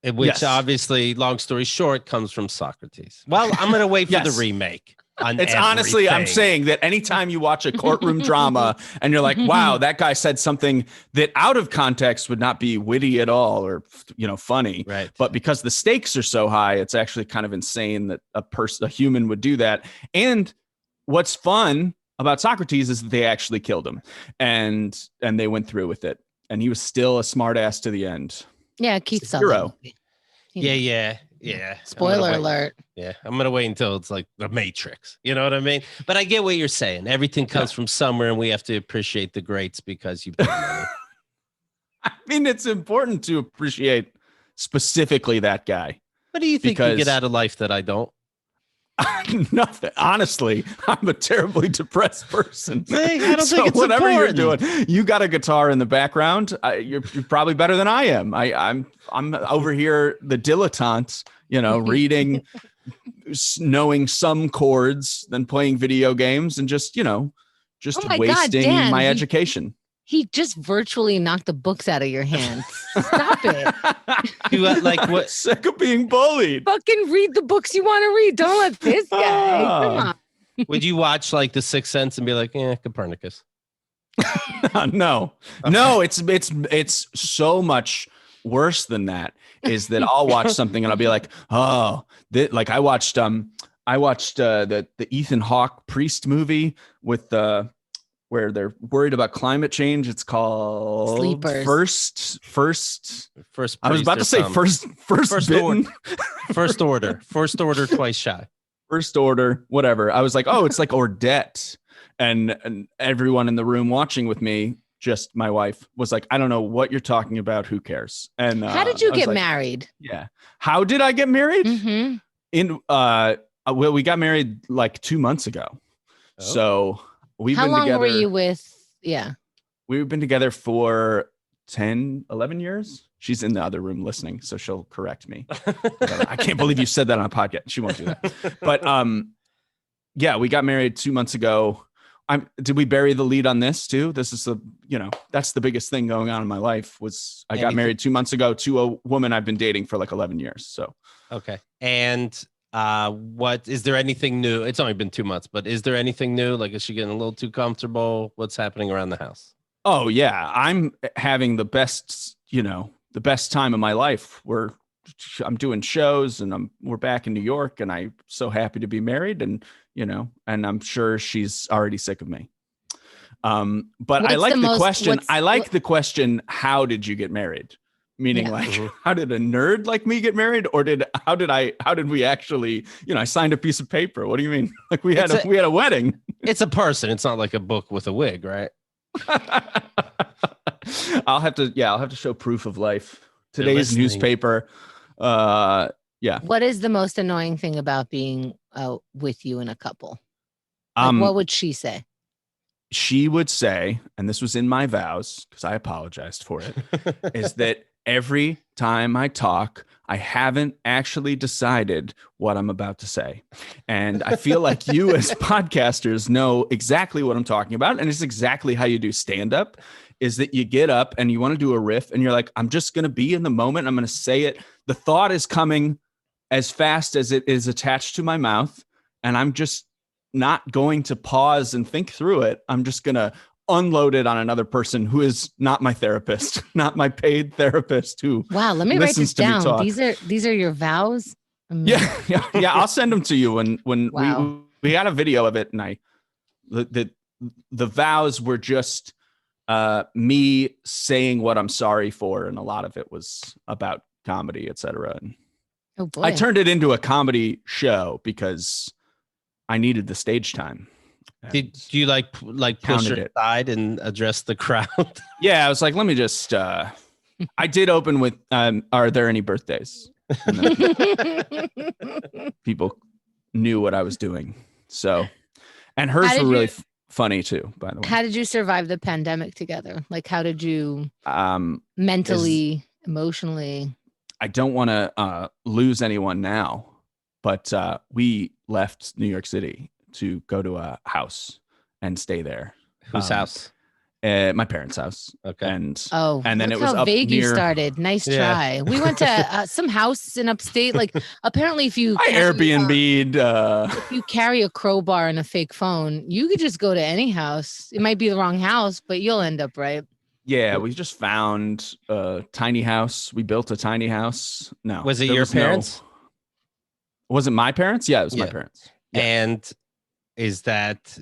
Which obviously, long story short, comes from Socrates. Well, I'm going to wait for the remake. It's honestly, I'm saying that anytime you watch a courtroom drama and you're like, wow, that guy said something that out of context would not be witty at all or, you know, funny. Right. But because the stakes are so high, it's actually kind of insane that a human would do that. And what's fun about Socrates is that they actually killed him, and they went through with it. And he was still a smart ass to the end. Yeah, Keith Hero. Yeah. Spoiler alert. Yeah, I'm gonna wait until it's like The Matrix. You know what I mean? But I get what you're saying. Everything comes from somewhere, and we have to appreciate the greats because you put money. I mean, it's important to appreciate specifically that guy. What do you think you get out of life that I don't? Nothing. Honestly, I'm a terribly depressed person. I don't think it's whatever important. You're doing, you got a guitar in the background. You're probably better than I am. I'm over here, the dilettante, you know, reading, knowing some chords, then playing video games, and just, you know, wasting my education. He just virtually knocked the books out of your hands. Stop it. Like what? Sick of being bullied. Fucking read the books you want to read. Don't let this guy. Come on. Would you watch like The Sixth Sense and be like, Copernicus? No, it's so much worse than that. Is that I'll watch something and I'll be like, like I watched the Ethan Hawke Priest movie with where they're worried about climate change. It's called Sleepers. First. I was about to say first bitten. First order, twice shy. First order, whatever. I was like, oh, it's like Ordette. And everyone in the room watching with me, just my wife, was like, I don't know what you're talking about. Who cares? And how did you get like, married? Yeah. How did I get married? Mm-hmm. Well, we got married like 2 months ago. Oh. So we've How been long together. were you with? Yeah. We've been together for 10, 11 years. She's in the other room listening, so she'll correct me. I can't believe you said that on a podcast. She won't do that. But yeah, we got married 2 months ago. Did we bury the lead on this too? This is that's the biggest thing going on in my life. Was I got married 2 months ago to a woman I've been dating for like 11 years. So okay. And what is there anything new? It's only been 2 months, but is there anything new? Like, is she getting a little too comfortable? What's happening around the house? Oh yeah, I'm having the best time of my life. I'm doing shows and we're back in New York, and I'm so happy to be married, and and I'm sure she's already sick of me. But I like the question. The question, how did you get married? Meaning how did a nerd like me get married? Or how did we actually, I signed a piece of paper. What do you mean? Like we had a wedding. It's a person. It's not like a book with a wig, right? I'll have to show proof of life. Today's newspaper. Yeah. What is the most annoying thing about being with you in a couple? Like, what would she say? She would say, and this was in my vows because I apologized for it, is that every time I talk, I haven't actually decided what I'm about to say. And I feel like you as podcasters know exactly what I'm talking about. And it's exactly how you do stand-up, is that you get up and you want to do a riff and you're like, I'm just going to be in the moment. I'm going to say it. The thought is coming as fast as it is attached to my mouth. And I'm just not going to pause and think through it. I'm just going to unload it on another person who is not my therapist, not my paid therapist who wow, let me write this down. These are your vows. Yeah. I'll send them to you when wow. we got a video of it, and the vows were just me saying what I'm sorry for, and a lot of it was about comedy, etc. And oh boy, I turned it into a comedy show because I needed the stage time. Do you like push her aside and address the crowd? Yeah, I was like, let me just. I did open with, "Are there any birthdays?" And people knew what I was doing. So, and hers were really funny too. By the way, how did you survive the pandemic together? Like, how did you mentally, emotionally? I don't want to lose anyone now, but we left New York City to go to a house and stay there. Whose house? My parents' house. Okay. And then it was how up vague near... you started. Nice try. We went to some house in upstate. Like, apparently, if you Airbnb'd, if you carry a crowbar and a fake phone, you could just go to any house. It might be the wrong house, but you'll end up right. Yeah, we just found a tiny house. We built a tiny house. No, was it your parents? Was it my parents? Yeah, it was my parents. Yeah. And is that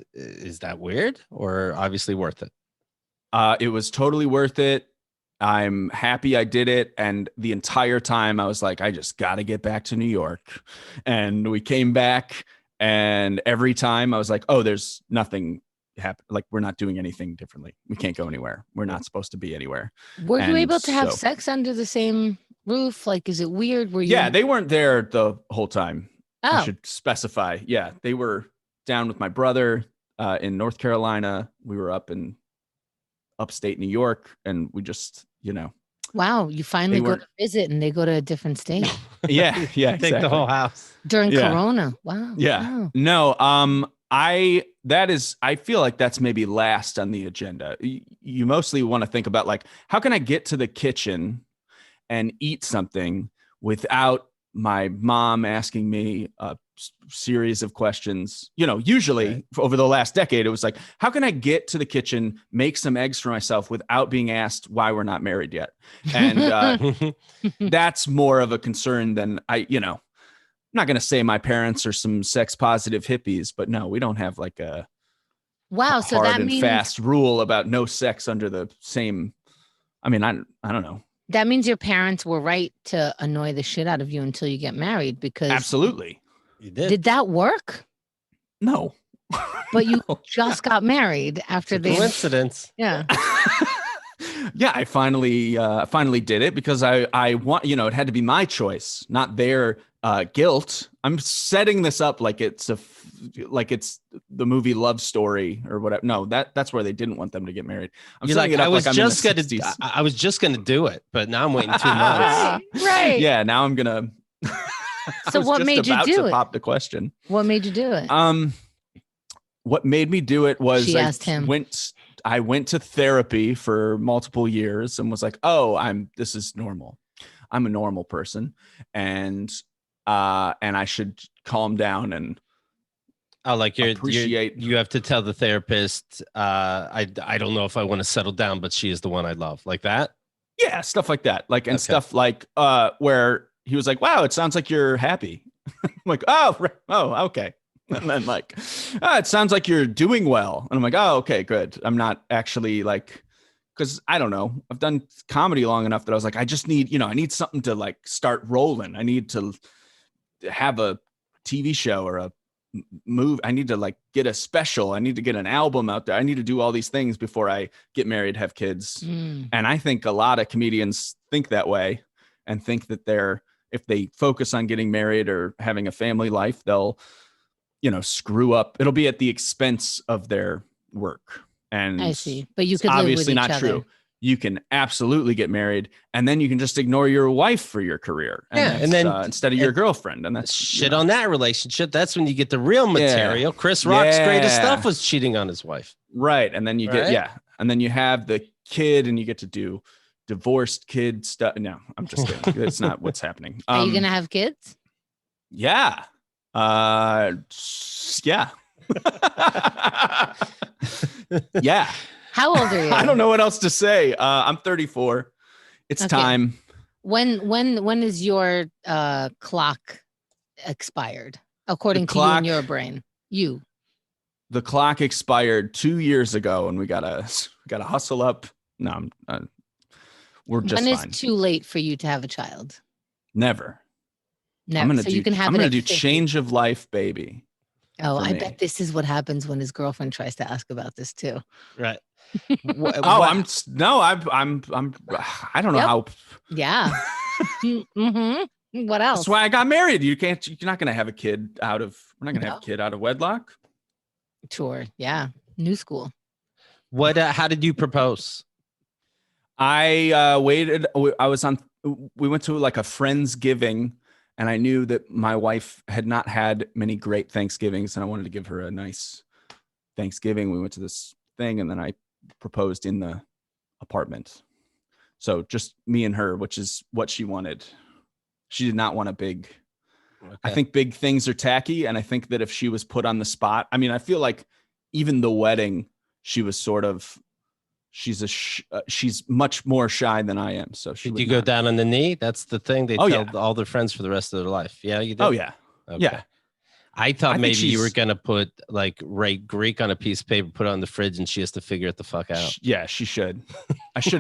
weird or obviously worth it? It was totally worth it. I'm happy I did it. And the entire time I was like, I just got to get back to New York. And we came back, and every time I was like, oh, there's nothing happening. Like, we're not doing anything differently. We can't go anywhere. We're not supposed to be anywhere. Were you able to have sex under the same roof? Like, is it weird? Were you? Yeah, they weren't there the whole time. Oh. I should specify. Yeah, they were down with my brother in North Carolina. We were up in upstate New York, and we just, wow, you finally go to visit and they go to a different state. yeah exactly. Take the whole house during Corona. Wow. No, I feel like that's maybe last on the agenda. You mostly want to think about, like, how can I get to the kitchen and eat something without my mom asking me a series of questions. Usually over the last decade, it was like, how can I get to the kitchen, make some eggs for myself without being asked why we're not married yet? And that's more of a concern than I'm not going to say my parents are some sex positive hippies, but no, we don't have like a so hard that and means fast rule about no sex under the same. I mean, I don't know. That means your parents were right to annoy the shit out of you until you get married, because absolutely. You did. Did that work? No. But you just got married after the coincidence. Yeah. Yeah, I finally did it because I want, it had to be my choice, not their guilt. I'm setting this up like it's the movie Love Story or whatever. No, that's where they didn't want them to get married. I was just gonna do it, but now I'm waiting 2 months. Right. Yeah, now I'm gonna. So what made you do it? Pop the question. What made you do it? What made me do it was she asked him. I went to therapy for multiple years and was like, oh, this is normal. I'm a normal person, and I should calm down and appreciate. You have to tell the therapist, I don't know if I want to settle down, but she is the one I love, like that. Yeah, stuff like that, stuff like where he was like, wow, it sounds like you're happy. I'm like, oh, okay. And then like, it sounds like you're doing well. And I'm like, oh, okay, good. I'm not actually like, because I don't know. I've done comedy long enough that I was like, I just need, I need something to like start rolling. I need to have a TV show or a move. I need to like get a special. I need to get an album out there. I need to do all these things before I get married, have kids. And I think a lot of comedians think that way and think that if they focus on getting married or having a family life, they'll, screw up. It'll be at the expense of their work. And I see, but you could obviously live with not each other. true. you can absolutely get married, and then you can just ignore your wife for your career. And then instead of your girlfriend, and that's shit on that relationship. That's when you get the real material. Chris Rock's greatest stuff was cheating on his wife. Right. And then you get, and then you have the kid and you get to do divorced kid stuff. No, I'm just kidding. That's not what's happening. Are you going to have kids? Yeah. Yeah. Yeah. How old are you? I don't know what else to say. I'm 34. It's time. When is your clock expired according to you and your brain? The clock expired 2 years ago, and we gotta hustle up. No, we're just fine. When is too late for you to have a child? Never. I'm gonna do change of life, baby. Oh, I bet this is what happens when his girlfriend tries to ask about this too. Right. I don't know how. Yeah. What else? That's why I got married. You're not gonna have a kid we're not gonna have a kid out of wedlock. Sure. Yeah. New school. What? How did you propose? I waited. We went to like a Friendsgiving, and I knew that my wife had not had many great Thanksgivings, and I wanted to give her a nice Thanksgiving. We went to this thing, and then I proposed in the apartment. So just me and her, which is what she wanted. She did not want a big. Okay. I think big things are tacky, and I think that if she was put on the spot, I mean, I feel like even the wedding, she was sort of, she's much more shy than I am. So did you go down on the knee? That's the thing they tell all their friends for the rest of their life. Yeah, you did. Oh yeah, okay. Yeah. I thought maybe you were gonna put write Greek on a piece of paper, put it on the fridge, and she has to figure it the fuck out. Yeah, she should. I should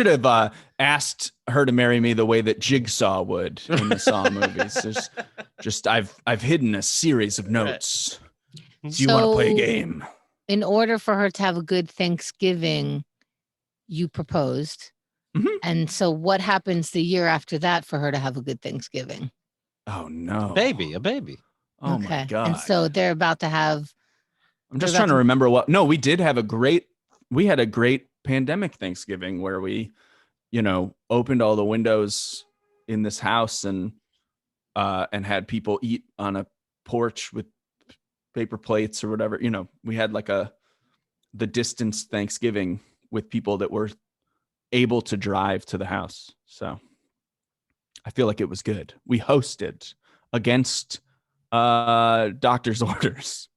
have asked her to marry me the way that Jigsaw would in the Saw movies. I've hidden a series of notes. Right. Do you want to play a game? In order for her to have a good Thanksgiving, you proposed, and so what happens the year after that for her to have a good Thanksgiving? Oh no. A baby. Oh my God. And so they're about to have. I'm just trying to remember we did have we had a great pandemic Thanksgiving where we, opened all the windows in this house and had people eat on a porch with paper plates or whatever. We had the distance Thanksgiving with people that were able to drive to the house. So I feel like it was good. We hosted against doctor's orders.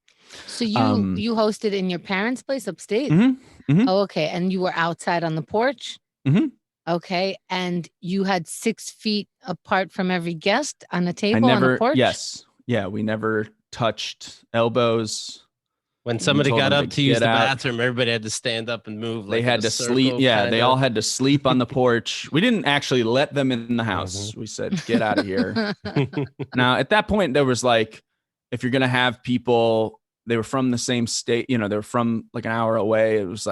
So you hosted in your parents' place upstate? Mm-hmm, mm-hmm. Oh, okay. And you were outside on the porch? Mm-hmm. Okay. And you had 6 feet apart from every guest on the table on the porch? Yes. Yeah. We never touched elbows. When somebody got up to use the bathroom, everybody had to stand up and move. They had to sleep. Yeah, they all had to sleep on the porch. We didn't actually let them in the house. Mm-hmm. We said, get out of here. Now, at that point, there was if you're going to have people, they were from the same state, they were from an hour away. It was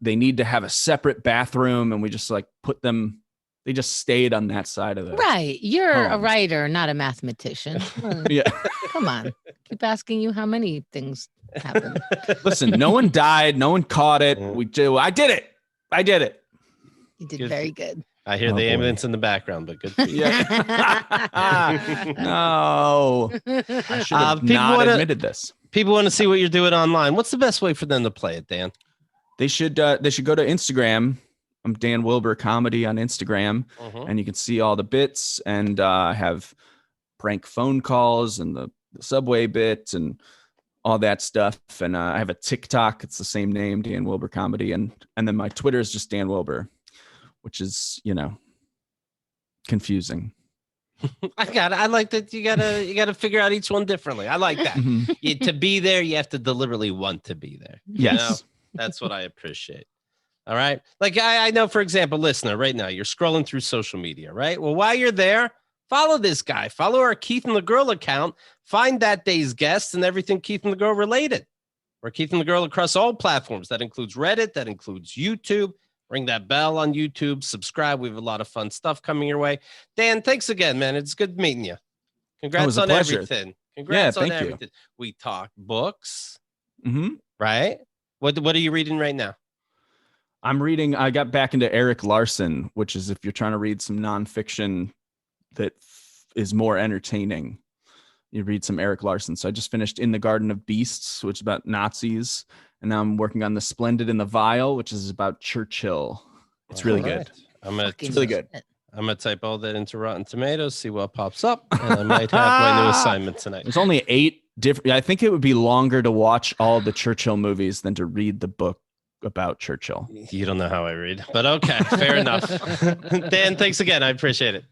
they need to have a separate bathroom. And we just put them, they just stayed on that side of the Right. You're a writer, not a mathematician. Yeah. Come on. Keep asking you how many things happened. Listen, no one died. No one caught it. I did it. You did very good. I hear the ambulance in the background, but good for you. No. I should have not admitted this. People want to see what you're doing online. What's the best way for them to play it, Dan? They should go to Instagram. I'm Dan Wilbur Comedy on Instagram, and you can see all the bits. And I have prank phone calls and the subway bit and all that stuff. And I have a TikTok. It's the same name, Dan Wilbur Comedy. And then my Twitter is just Dan Wilbur, which is, confusing. I like that. You gotta figure out each one differently. I like that. To be there, you have to deliberately want to be there. Yes. That's what I appreciate. All right. I know, for example, listener, right now, you're scrolling through social media, right? Well, while you're there, follow this guy. Follow our Keith and the Girl account. Find that day's guests and everything Keith and the Girl related. We're Keith and the Girl across all platforms. That includes Reddit. That includes YouTube. Ring that bell on YouTube. Subscribe. We have a lot of fun stuff coming your way. Dan, thanks again, man. It's good meeting you. Congrats on everything. Congrats on everything. We talk books, right? What are you reading right now? I got back into Eric Larson, which is if you're trying to read some nonfiction that is more entertaining, you read some Eric Larson. So I just finished In the Garden of Beasts, which is about Nazis. And now I'm working on The Splendid and the Vile, which is about Churchill. It's really good. It's really good. I'm going to type all that into Rotten Tomatoes, see what pops up. And I might have my new assignment tonight. There's only 8 different. I think it would be longer to watch all the Churchill movies than to read the book about Churchill. You don't know how I read, but okay, fair enough. Dan, thanks again. I appreciate it.